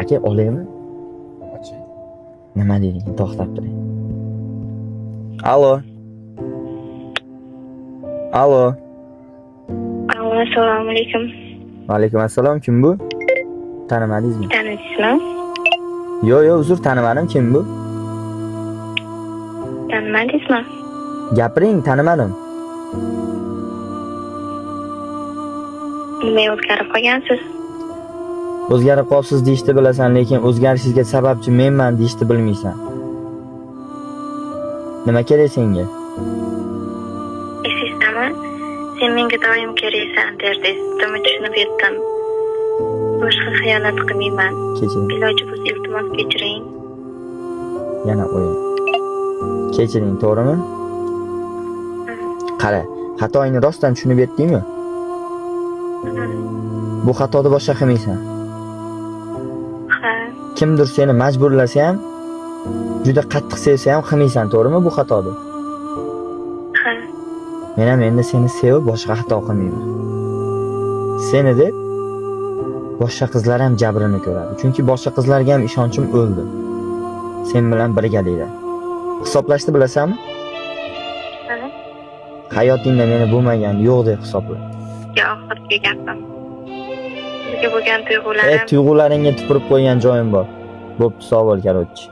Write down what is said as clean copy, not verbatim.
aka olaymi? Oching. Nima deding? To'xtab turing. Alo. Alo. Alo, assalomu alaykum. Va alaykum assalom. Kim bu? Tanimadingizmi? Tanidingizmi? Yo'q, uzr, tanimadim. Kim bu? Tanimadingizmi? Gapiring, tanimadim. Nima o'zgarib qolgansiz? O'zgarib qolibsiz deyishni bilasan, lekin o'zgarishingizga sababchi menman deyishni bilmaysan. Nima kerak senga? Esingizmi? Sen menga doim keraksan derdingiz. Buni tushunib yetdim. Boshqa xiyonat qilmayman. Kechiring. Iloji bo'lsa iltimos kechiring. Yana qo'ying. Kechiring, to'g'rimi? Qara, xatoingni rostdan tushunib yetdingmi? Bu xatoni boshqa qilmaysan. Ha, Kimdir seni majburlasa ham, juda qattiq sevsa ham qilmaysan, to'g'rimi bu xatoni? ha. Men ham endi seni sevib boshqa xato qilmayman. Seni deb boshqa qizlar ham jabrini ko'radi. Chunki boshqa qizlarga ham ishonchim o'ldi. Sen bilan birgalikda. Hisoblashni bilasanmi? Ha. Hayotingda meni bo'lmagan yo'q deb hisobla. Oxirgi gapim. Sizga bo'lgan tuyg'ularim Tuyg'ularingga tupurib qo'ygan joyim bor. Bo'pti, sog' bo'l, Karotchi.